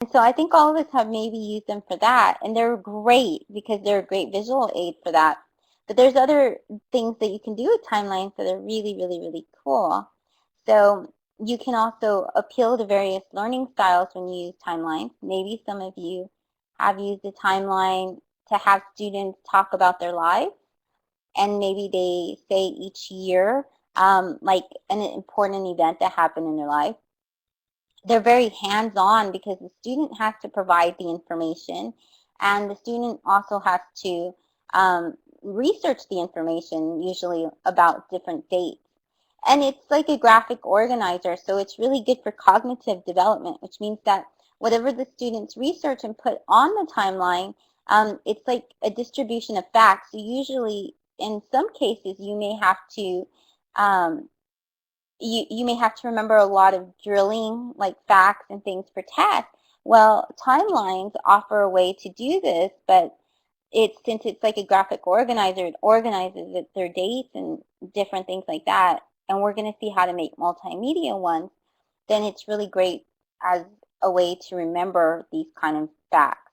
And so I think all of us have maybe used them for that, and they're great because they're a great visual aid for that. But there's other things that you can do with timelines that are really, really, really cool. So you can also appeal to various learning styles when you use timelines. Maybe some of you have used a timeline to have students talk about their lives, and maybe they say each year like an important event that happened in their life. They're very hands-on because the student has to provide the information, and the student also has to research the information, usually about different dates. And it's like a graphic organizer, so it's really good for cognitive development, which means that whatever the students research and put on the timeline, it's like a distribution of facts. So usually, in some cases, you may have to um, you may have to remember a lot of drilling, like facts and things for tests. Well, timelines offer a way to do this, but since it's like a graphic organizer, it organizes their dates and different things like that. And we're going to see how to make multimedia ones. Then it's really great as a way to remember these kind of facts.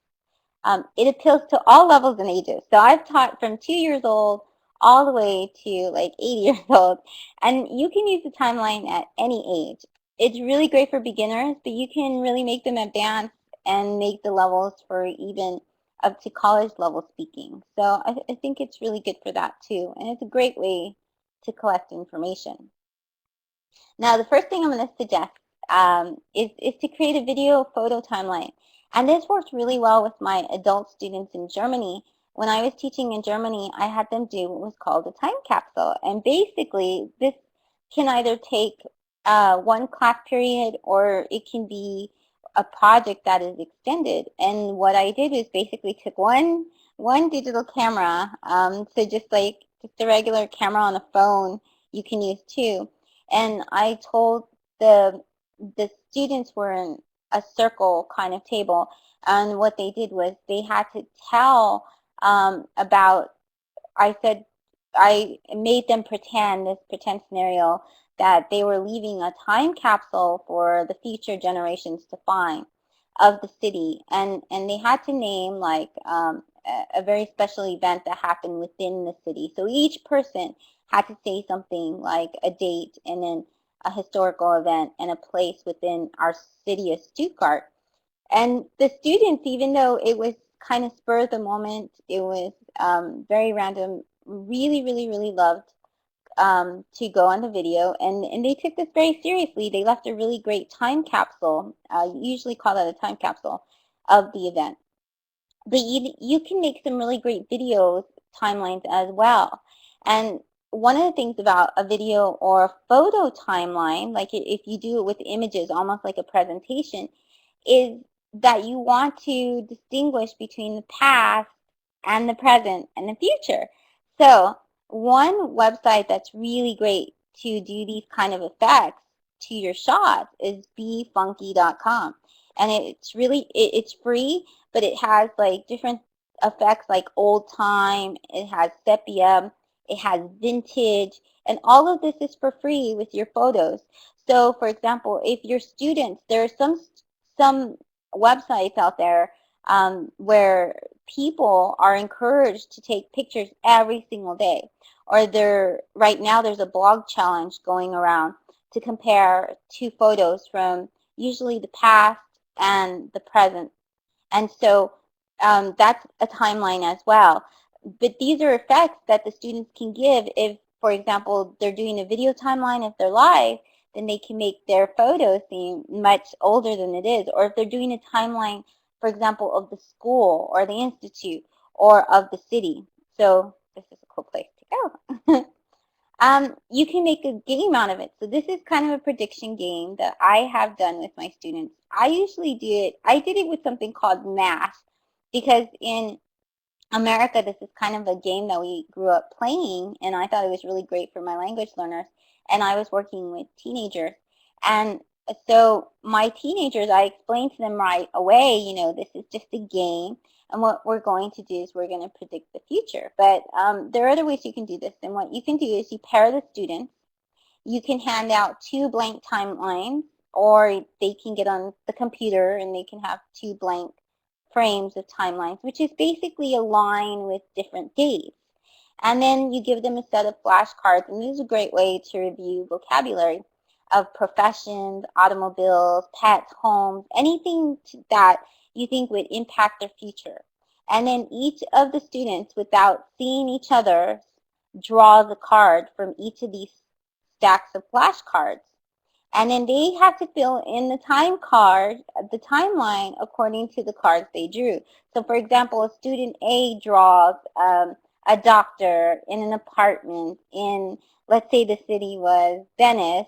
It appeals to all levels and ages. So I've taught from 2 years old all the way to like 80 years old. And you can use the timeline at any age. It's really great for beginners, but you can really make them advanced and make the levels for even up to college level speaking. So I think it's really good for that too. And it's a great way to collect information. Now, the first thing I'm going to suggest is to create a video photo timeline. And this works really well with my adult students in Germany. When I was teaching in Germany, I had them do what was called a time capsule. And basically, this can either take one class period, or it can be a project that is extended. And what I did was basically took one digital camera, so just like just a regular camera on a phone, you can use too. And I told the students were in a circle kind of table, and what they did was they had to tell about. I made them pretend this pretend scenario that they were leaving a time capsule for the future generations to find of the city, and they had to name like a very special event that happened within the city. So each person had to say something like a date and then a historical event and a place within our city of Stuttgart. And the students, even though it was kind of spur of the moment, it was very random, really, really, really loved to go on the video, and they took this very seriously. They left a really great time capsule, usually call that a time capsule, of the event. But you can make some really great videos, timelines as well. And one of the things about a video or a photo timeline, like if you do it with images, almost like a presentation, is that you want to distinguish between the past and the present and the future. So one website that's really great to do these kind of effects to your shots is befunky.com. And it's free, but it has like different effects like old time, it has sepia, it has vintage, and all of this is for free with your photos. So for example, if your students, there are some websites out there where people are encouraged to take pictures every single day. Or right now there's a blog challenge going around to compare two photos from usually the past and the present. And so that's a timeline as well. But these are effects that the students can give if, for example, they're doing a video timeline. If they're live, then they can make their photo seem much older than it is. Or if they're doing a timeline, for example, of the school or the institute or of the city. So this is a cool place to go. You can make a game out of it. So this is kind of a prediction game that I have done with my students. I did it with something called math, because in America, this is kind of a game that we grew up playing, and I thought it was really great for my language learners. And I was working with teenagers. And so my teenagers, I explained to them right away, this is just a game. And what we're going to do is we're going to predict the future. But there are other ways you can do this. And what you can do is you pair the students. You can hand out two blank timelines, or they can get on the computer and they can have two blank frames of timelines, which is basically a line with different dates. And then you give them a set of flashcards, and this is a great way to review vocabulary of professions, automobiles, pets, homes, anything that you think would impact their future. And then each of the students, without seeing each other, draws a card from each of these stacks of flashcards. And then they have to fill in the the timeline according to the cards they drew. So for example, a student A draws a doctor in an apartment in, let's say the city was Venice,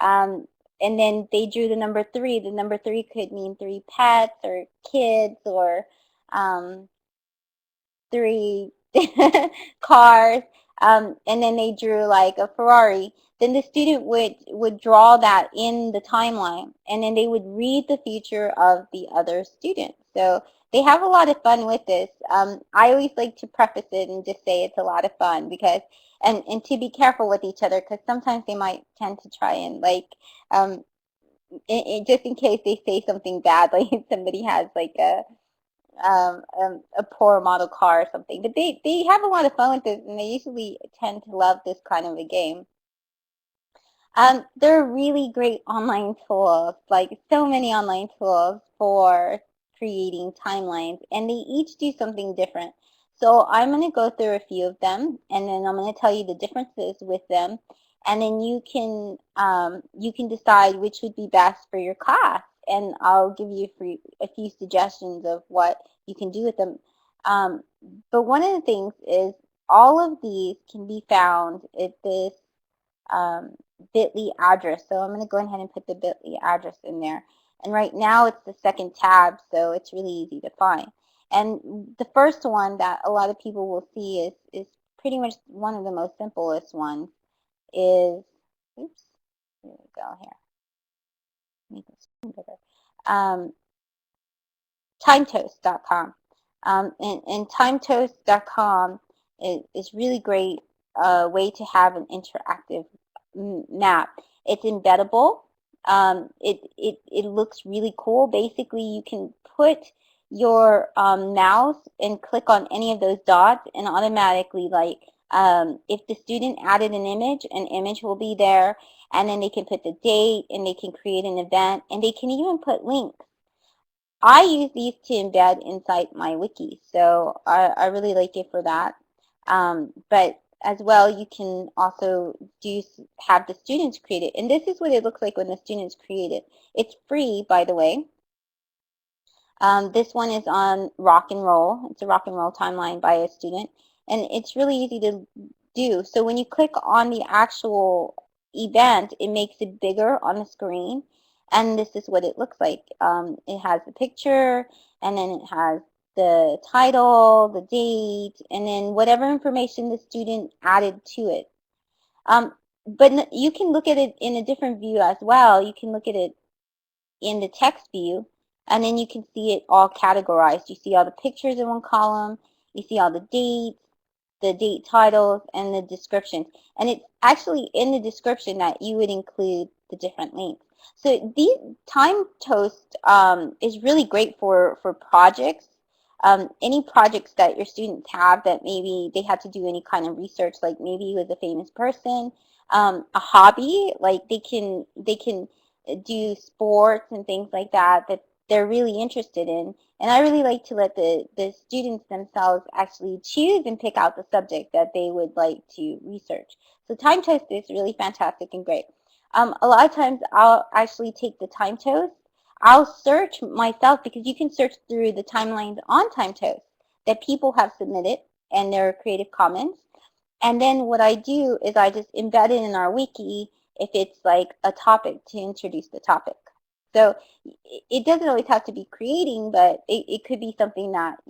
um, and then they drew the number 3. The number 3 could mean 3 pets or kids or um, 3 cars, and then they drew like a Ferrari. Then the student would draw that in the timeline, and then they would read the future of the other student. So they have a lot of fun with this. I always like to preface it and just say it's a lot of fun because, and to be careful with each other because sometimes they might tend to try and like, um, just in case they say something bad, like somebody has like a poor model car or something. But they have a lot of fun with this, and they usually tend to love this kind of a game. There are really great online tools, like so many online tools for creating timelines, and they each do something different. So I'm going to go through a few of them, and then I'm going to tell you the differences with them, and then you can decide which would be best for your class, and I'll give you a few suggestions of what you can do with them. Um, but one of the things is all of these can be found at this bit.ly address. So I'm going to go ahead and put the bit.ly address in there. And right now it's the second tab, so it's really easy to find. And the first one that a lot of people will see is pretty much one of the most simplest ones is, oops, here we go here. Make this bigger. Timetoast.com. And timetoast.com is really great way to have an interactive map. It's embeddable. It looks really cool. Basically, you can put your mouse and click on any of those dots, and automatically, like if the student added an image will be there, and then they can put the date, and they can create an event, and they can even put links. I use these to embed inside my wiki, so I really like it for that. But as well, you can also have the students create it. And this is what it looks like when the students create it. It's free, by the way. This one is on Rock and Roll. It's a Rock and Roll timeline by a student. And it's really easy to do. So when you click on the actual event, it makes it bigger on the screen. And this is what it looks like. It has the picture, and then it has the title, the date, and then whatever information the student added to it. But you can look at it in a different view as well. You can look at it in the text view, and then you can see it all categorized. You see all the pictures in one column, you see all the dates, the date titles, and the descriptions. And it's actually in the description that you would include the different links. So the Time Toast is really great for projects. Any projects that your students have that maybe they had to do any kind of research, like maybe with a famous person, a hobby, like they can do sports and things like that they're really interested in. And I really like to let the students themselves actually choose and pick out the subject that they would like to research. So Time Toast is really fantastic and great. A lot of times I'll actually take the Time Toast. I'll search myself because you can search through the timelines on Time Toast that people have submitted and their creative comments. And then what I do is I just embed it in our wiki if it's like a topic to introduce the topic. So it doesn't always have to be creating, but it could be something that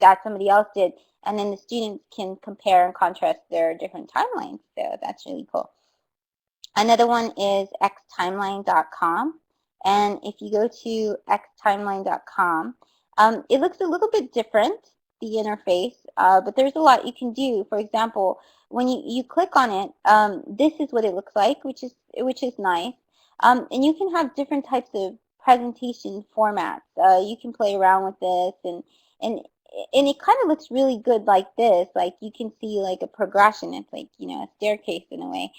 that somebody else did, and then the students can compare and contrast their different timelines. So that's really cool. Another one is xtimeline.com, and if you go to xtimeline.com, it looks a little bit different, the interface, but there's a lot you can do. For example, when you click on it, this is what it looks like, which is nice. And you can have different types of presentation formats. You can play around with this, and and it kind of looks really good like this. Like you can see like a progression. It's like, you know, a staircase in a way.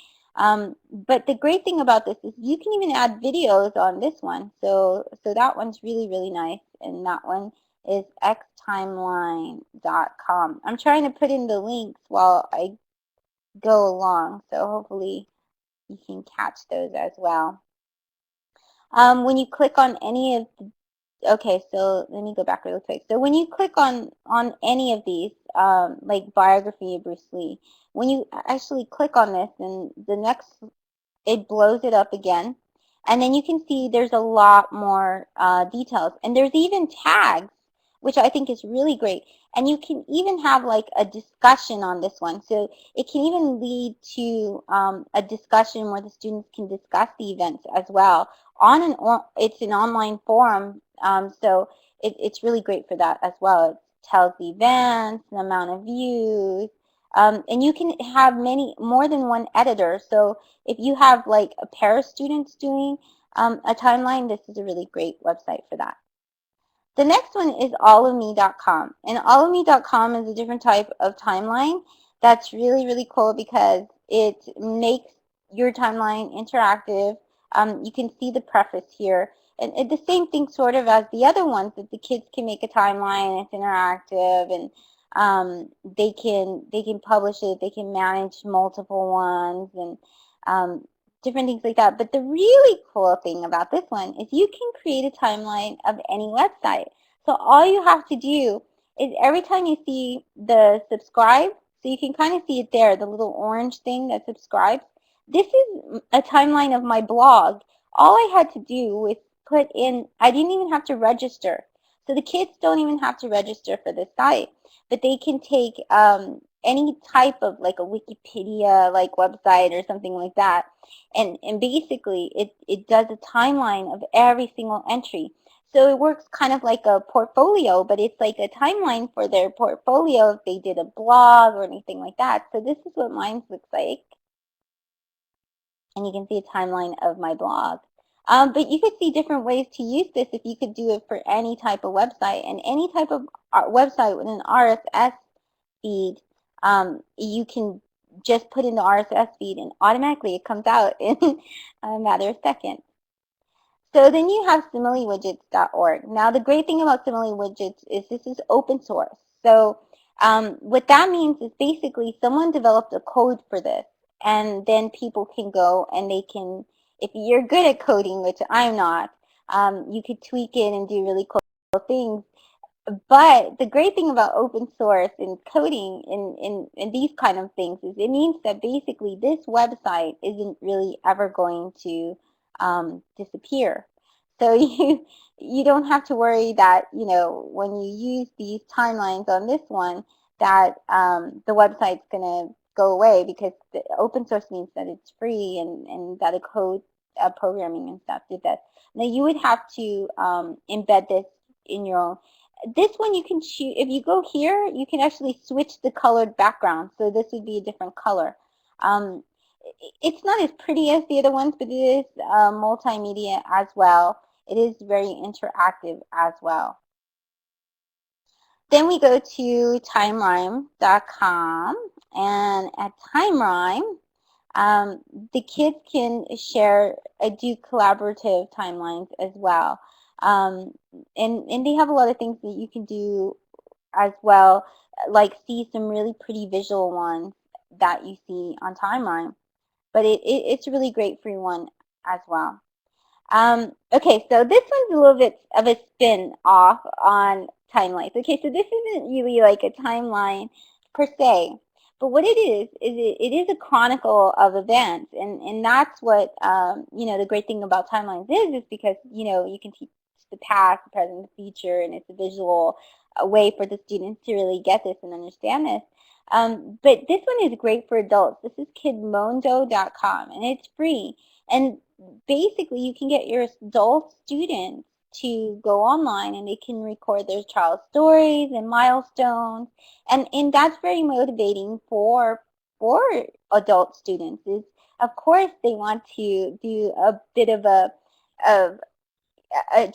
But the great thing about this is you can even add videos on this one. So that one's really, really nice. And that one is xtimeline.com. I'm trying to put in the links while I go along. So hopefully you can catch those as well. When you click on any of the, okay, so let me go back really quick. So when you click on any of these, like biography of Bruce Lee, when you actually click on this, and the next, it blows it up again, and then you can see there's a lot more details, and there's even tags, which I think is really great. And you can even have like a discussion on this one, so it can even lead to a discussion where the students can discuss the events as well on it's an online forum, so it's really great for that as well. It tells the events, the amount of views, and you can have more than one editor. So if you have like a pair of students doing a timeline, this is a really great website for that. The next one is allofme.com. And allofme.com is a different type of timeline that's really, really cool because it makes your timeline interactive. You can see the preface here. And the same thing sort of as the other ones, that the kids can make a timeline, it's interactive, and they can publish it, they can manage multiple ones, and different things like that. But the really cool thing about this one is you can create a timeline of any website. So all you have to do is every time you see the subscribe, so you can kind of see it there, the little orange thing that subscribes. This is a timeline of my blog. All I had to do was put in, I didn't even have to register. So the kids don't even have to register for this site, but they can take any type of like a Wikipedia like website or something like that, and basically it does a timeline of every single entry. So it works kind of like a portfolio, but it's like a timeline for their portfolio if they did a blog or anything like that. So this is what mine looks like. And you can see a timeline of my blog. But you could see different ways to use this if you could do it for any type of website. And any type of website with an RSS feed, you can just put in the RSS feed and automatically it comes out in a matter of seconds. So then you have similewidgets.org. Now the great thing about similewidgets is this is open source. So what that means is basically someone developed a code for this, and then people can go and they can, if you're good at coding, which I'm not, you could tweak it and do really cool things. But the great thing about open source and coding in these kind of things is it means that basically this website isn't really ever going to disappear. So you don't have to worry that, you know, when you use these timelines on this one, that the website's going to go away, because the open source means that it's free, and that a code programming and stuff did that. Now you would have to embed this in your own. This one you can choose, if you go here, you can actually switch the colored background. So this would be a different color. Um, it's not as pretty as the other ones, but it is multimedia as well. It is very interactive as well. Then we go to timerhyme.com, and at Timerhyme, the kids can share, do collaborative timelines as well. And they have a lot of things that you can do as well, like see some really pretty visual ones that you see on Timeline. But it's a really great free one as well. Okay, so this one's a little bit of a spin off on timelines. Okay, so this isn't really like a timeline per se, but what it is a chronicle of events, and that's what you know, the great thing about timelines is because, you know, you can teach the past, the present, the future, and it's a visual way for the students to really get this and understand this. But this one is great for adults. This is kidmondo.com, and it's free. And basically, you can get your adult students to go online and they can record their child stories and milestones, and that's very motivating for adult students. Is of course they want to do a bit of a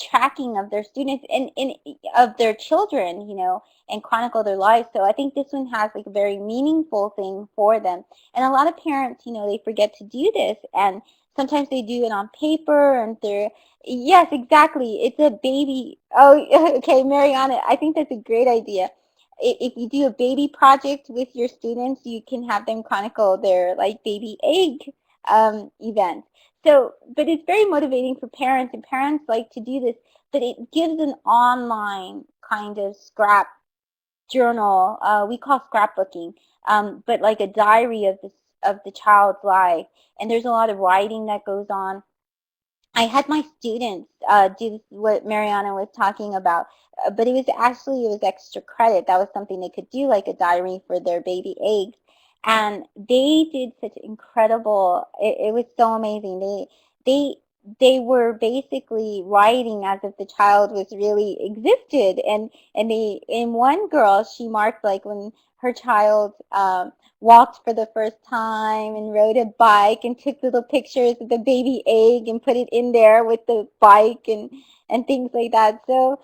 tracking of their students and of their children, and chronicle their lives. So I think this one has like a very meaningful thing for them. And a lot of parents, they forget to do this, and sometimes they do it on paper and they're, yes, exactly. It's a baby. Oh, okay, Mariana, I think that's a great idea. If you do a baby project with your students, you can have them chronicle their like baby egg event. So, but it's very motivating for parents, and parents like to do this, but it gives an online kind of scrap journal. We call scrapbooking, but like a diary of the child's life. And there's a lot of writing that goes on. I had my students do what Mariana was talking about, but it was extra credit. That was something they could do, like a diary for their baby eggs, and they did such incredible. It was so amazing. They they were basically writing as if the child was really existed, and they in one girl she marked like when her child walked for the first time and rode a bike and took little pictures of the baby egg and put it in there with the bike and things like that. So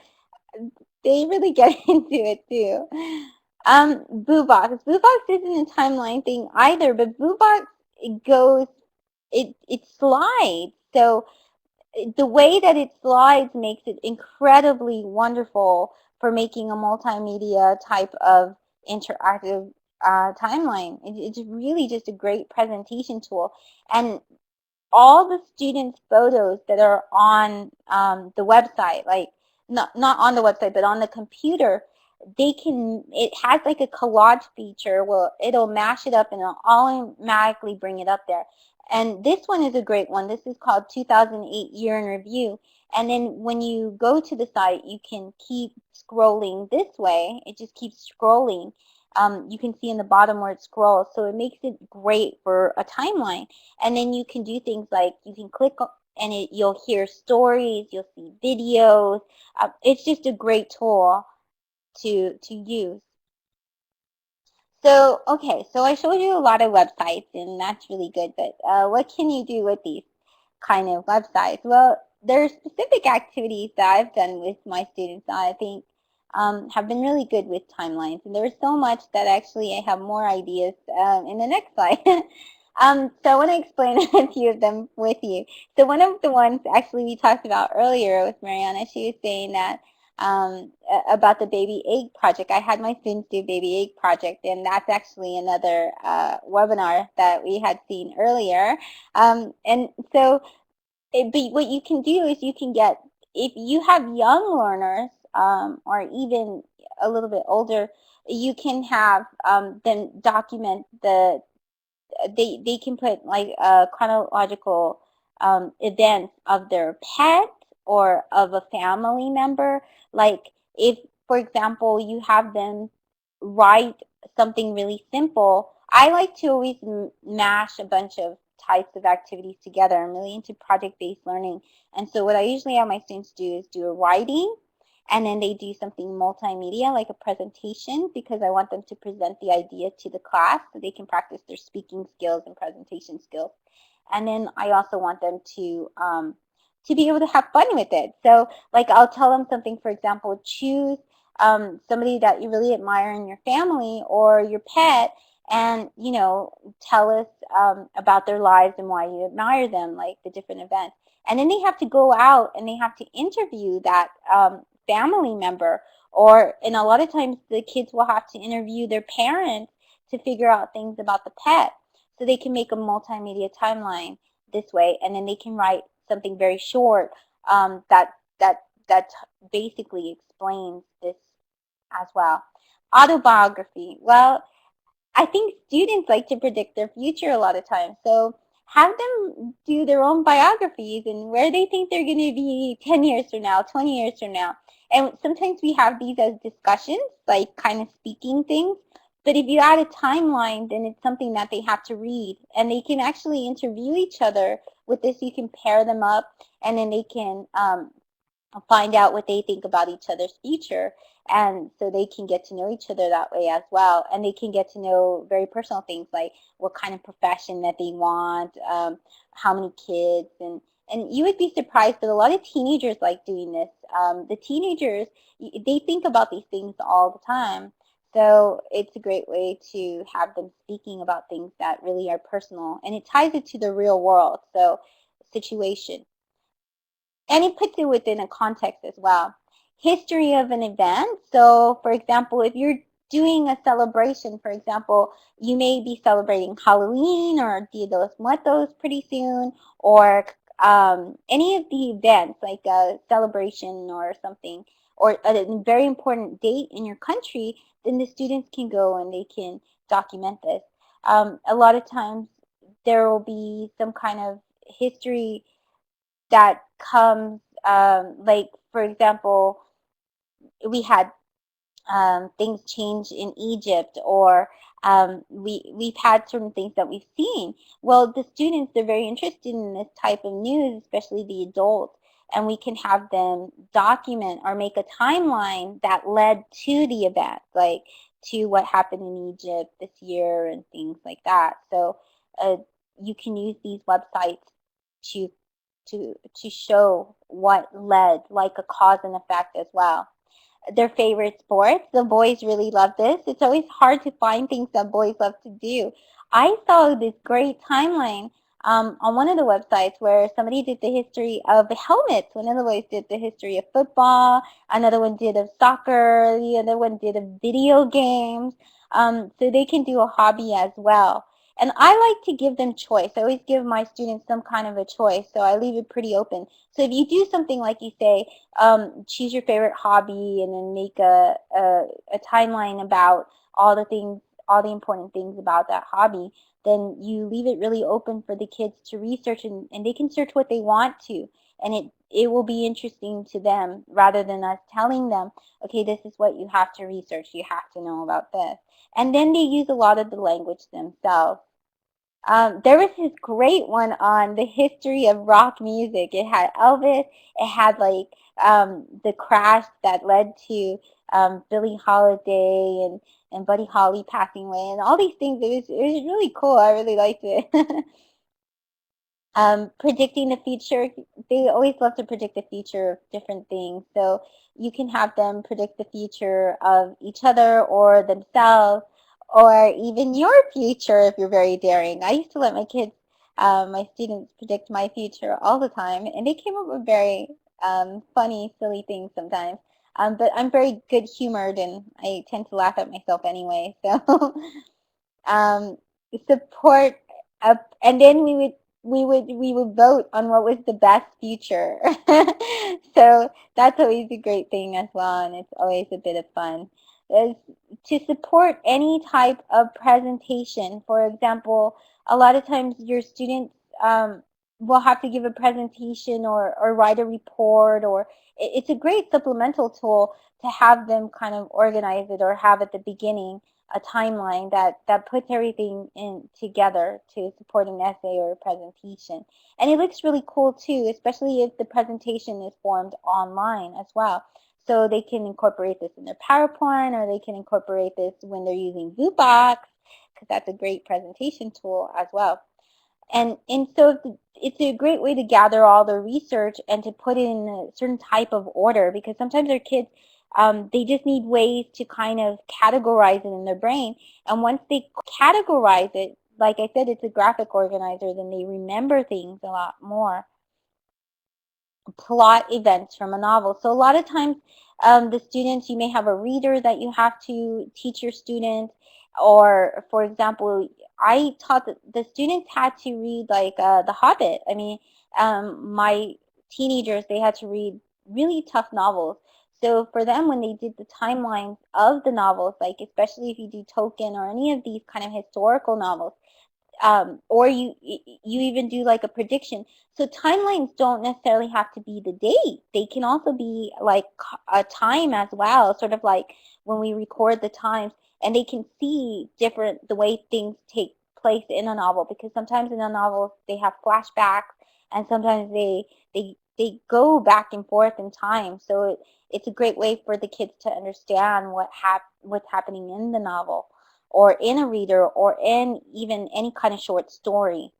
they really get into it too. Boo Box. Boo Box isn't a timeline thing either, but Boo Box it goes it slides. So the way that it slides makes it incredibly wonderful for making a multimedia type of interactive timeline. It's really just a great presentation tool. And all the students' photos that are on the website, like not on the website, but on the computer, it has like a collage feature where it'll mash it up and it'll automatically bring it up there. And this one is a great one. This is called 2008 Year in Review. And then when you go to the site, you can keep scrolling this way. It just keeps scrolling. You can see in the bottom where it scrolls. So it makes it great for a timeline. And then you can do things like you can click and you'll hear stories, you'll see videos. It's just a great tool to use. So, okay, so I showed you a lot of websites, and that's really good, but what can you do with these kind of websites? Well, there are specific activities that I've done with my students that I think have been really good with timelines, and there's so much that actually I have more ideas in the next slide. So I want to explain a few of them with you. So one of the ones actually we talked about earlier with Mariana, she was saying that about the baby egg project. I had my students do baby egg project, and that's actually another webinar that we had seen earlier. And so what you can do is you can get, if you have young learners or even a little bit older, you can have them document they can put like a chronological events of their pet or of a family member. Like if, for example, you have them write something really simple, I like to always mash a bunch of types of activities together. I'm really into project-based learning. And so what I usually have my students do is do a writing, and then they do something multimedia like a presentation, because I want them to present the idea to the class so they can practice their speaking skills and presentation skills. And then I also want them to be able to have fun with it. So like I'll tell them something, for example, choose somebody that you really admire in your family or your pet, and tell us about their lives and why you admire them, like the different events. And then they have to go out and they have to interview that family member, and a lot of times the kids will have to interview their parents to figure out things about the pet, so they can make a multimedia timeline this way, and then they can write something very short that basically explains this as well. Autobiography. Well, I think students like to predict their future a lot of times. So have them do their own biographies and where they think they're going to be 10 years from now, 20 years from now. And sometimes we have these as discussions, like kind of speaking things. But if you add a timeline, then it's something that they have to read. And they can actually interview each other with this. You can pair them up, and then they can find out what they think about each other's future, and so they can get to know each other that way as well, and they can get to know very personal things like what kind of profession that they want, how many kids, and you would be surprised that a lot of teenagers like doing this. The teenagers, they think about these things all the time, so it's a great way to have them speaking about things that really are personal, and it ties it to the real world, so situation, and it puts it within a context as well. History of an event. So, for example, if you're doing a celebration, for example, you may be celebrating Halloween or Dia de los Muertos pretty soon, or any of the events like a celebration or something, or a very important date in your country, then the students can go and they can document this. A lot of times there will be some kind of history that comes, like, for example, we had things change in Egypt, or we've had certain things that we've seen. Well, the students, they're very interested in this type of news, especially the adults, and we can have them document or make a timeline that led to the event, like to what happened in Egypt this year and things like that. So you can use these websites to to show what led, like a cause and effect as well. Their favorite sports. The boys really love this. It's always hard to find things that boys love to do. I saw this great timeline on one of the websites where somebody did the history of the helmets. One of the boys did the history of football. Another one did of soccer. The other one did of video games. So they can do a hobby as well. And I like to give them choice. I always give my students some kind of a choice, so I leave it pretty open. So if you do something like you say, choose your favorite hobby and then make a timeline about all the things, all the important things about that hobby, then you leave it really open for the kids to research, and they can search what they want to. And it will be interesting to them rather than us telling them, okay, this is what you have to research. You have to know about this. And then they use a lot of the language themselves. There was this great one on the history of rock music. It had Elvis. It had like the crash that led to Billie Holiday and Buddy Holly passing away and all these things. It was really cool. I really liked it. Predicting the future, they always love to predict the future of different things. So you can have them predict the future of each other or themselves, or even your future if you're very daring. I used to let my kids, my students, predict my future all the time, and they came up with very funny, silly things sometimes. But I'm very good humored, and I tend to laugh at myself anyway. So um, support up, and then we would vote on what was the best future. So that's always a great thing as well, and it's always a bit of fun. Is to support any type of presentation. For example, a lot of times your students will have to give a presentation or write a report, or it's a great supplemental tool to have them kind of organize it or have at the beginning a timeline that puts everything in together to support an essay or a presentation. And it looks really cool too, especially if the presentation is formed online as well. So they can incorporate this in their PowerPoint, or they can incorporate this when they're using ViewBox, because that's a great presentation tool as well. And so it's a great way to gather all the research and to put it in a certain type of order, because sometimes our kids, they just need ways to kind of categorize it in their brain. And once they categorize it, like I said, it's a graphic organizer, then they remember things a lot more. Plot events from a novel. So a lot of times the students, you may have a reader that you have to teach your students, or for example, I taught the students had to read like The Hobbit. I mean, my teenagers, they had to read really tough novels. So for them, when they did the timelines of the novels, like especially if you do Tolkien or any of these kind of historical novels, or you even do like a prediction. So timelines don't necessarily have to be the date. They can also be like a time as well, sort of like when we record the times, and they can see different the way things take place in a novel, because sometimes in a novel they have flashbacks, and sometimes they they go back and forth in time. So it's a great way for the kids to understand what's happening in the novel or in a reader or in even any kind of short story.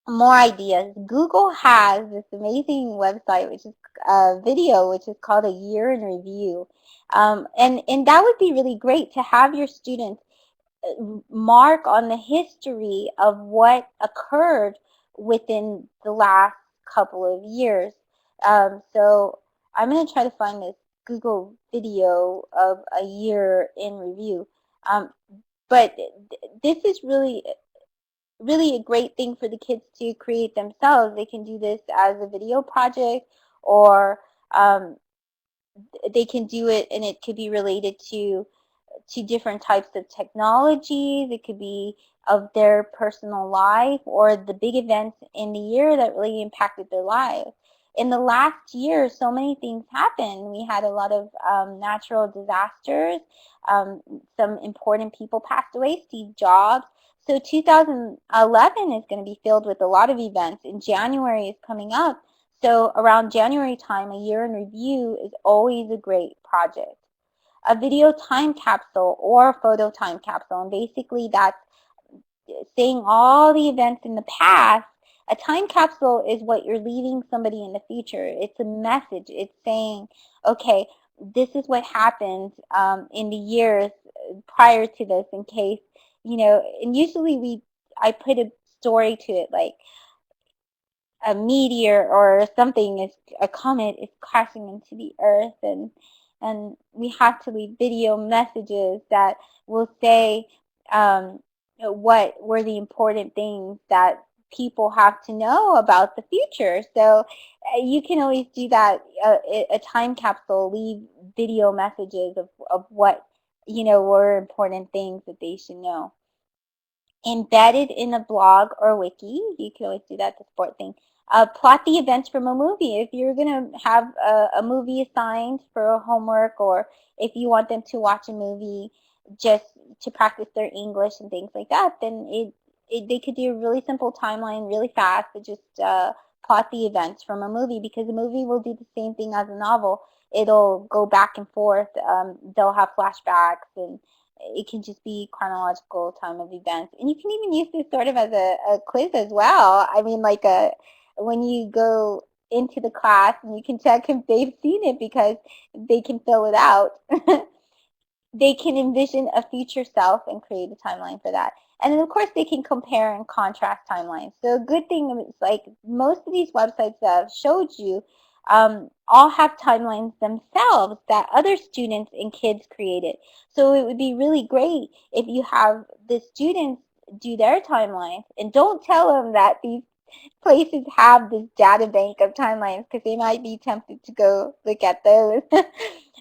More ideas. Google has this amazing website, which is a video, which is called A Year in Review. And that would be really great to have your students mark on the history of what occurred within the last couple of years. So I'm going to try to find this Google video of A Year in Review. Um, but this is really a great thing for the kids to create themselves. They can do this as a video project, or um, they can do it and it could be related to different types of technologies. It could be of their personal life or the big events in the year that really impacted their lives. In the last year, so many things happened. We had a lot of natural disasters. Some important people passed away, Steve Jobs. So 2011 is going to be filled with a lot of events, and January is coming up. So around January time, A Year in Review is always a great project. A video time capsule or a photo time capsule, and basically that's saying all the events in the past. A time capsule is what you're leaving somebody in the future. It's a message. It's saying, okay, this is what happened in the years prior to this, in case, and usually I put a story to it, like a meteor or something, is a comet is crashing into the earth, and we have to leave video messages that will say what were the important things that people have to know about the future. So you can always do that. A time capsule, leave video messages of what were important things that they should know. Embedded in a blog or wiki. You can always do that, the sport thing. Plot the events from a movie. If you're going to have a movie assigned for a homework, or if you want them to watch a movie just to practice their English and things like that, then they could do a really simple timeline really fast to just plot the events from a movie, because a movie will do the same thing as a novel. It'll go back and forth. They'll have flashbacks, and it can just be chronological time of events. And you can even use this sort of as a quiz as well. I mean, like when you go into the class, and you can check if they've seen it, because they can fill it out. They can envision a future self and create a timeline for that. And then, of course, they can compare and contrast timelines. So a good thing is, like, most of these websites that I've showed you all have timelines themselves that other students and kids created. So it would be really great if you have the students do their timelines, and don't tell them that these places have this data bank of timelines, because they might be tempted to go look at those.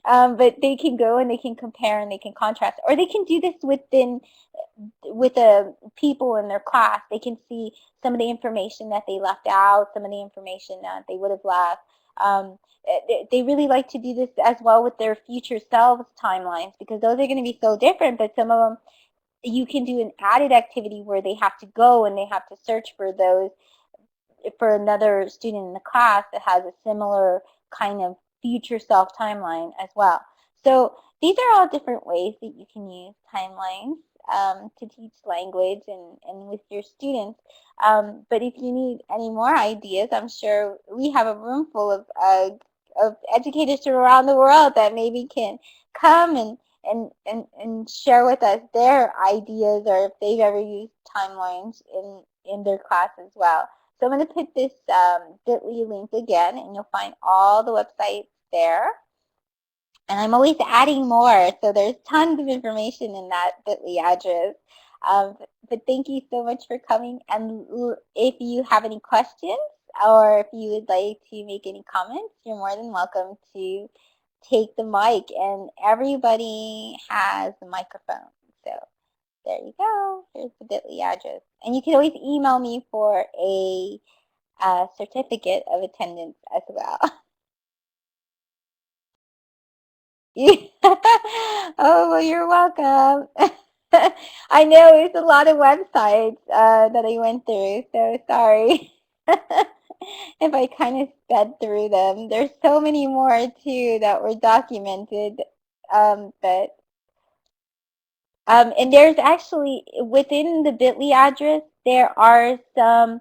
But they can go and they can compare and they can contrast, or they can do this with the people in their class. They can see some of the information that they left out, some of the information that they would have left. They really like to do this as well with their future selves timelines, because those are going to be so different. But some of them, you can do an added activity where they have to go and they have to search for those, for another student in the class that has a similar kind of future self timeline as well. So these are all different ways that you can use timelines to teach language and with your students. But if you need any more ideas, I'm sure we have a room full of educators from around the world that maybe can come and share with us their ideas, or if they've ever used timelines in their class as well. So I'm going to put this bit.ly link again, and you'll find all the websites there. And I'm always adding more, so there's tons of information in that bit.ly address. But thank you so much for coming. And if you have any questions, or if you would like to make any comments, you're more than welcome to take the mic. And everybody has a microphone. So there you go. Here's the bit.ly address. And you can always email me for a certificate of attendance as well. Oh, well, you're welcome. I know it's a lot of websites that I went through, so sorry. if I kind of sped through them. There's so many more too that were documented. But and there's actually within the Bitly address there are some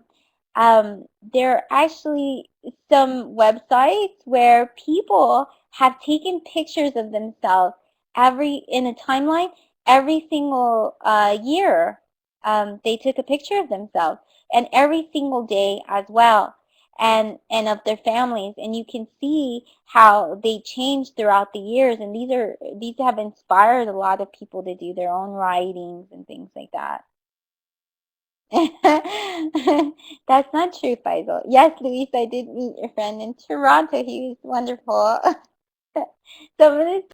there are actually some websites where people have taken pictures of themselves every in a timeline every single year. They took a picture of themselves and every single day as well and of their families, and you can see how they change throughout the years, and these have inspired a lot of people to do their own writings and things like that. That's not true, Faisal. Yes, Luis, I did meet your friend in Toronto. He was wonderful. Some of the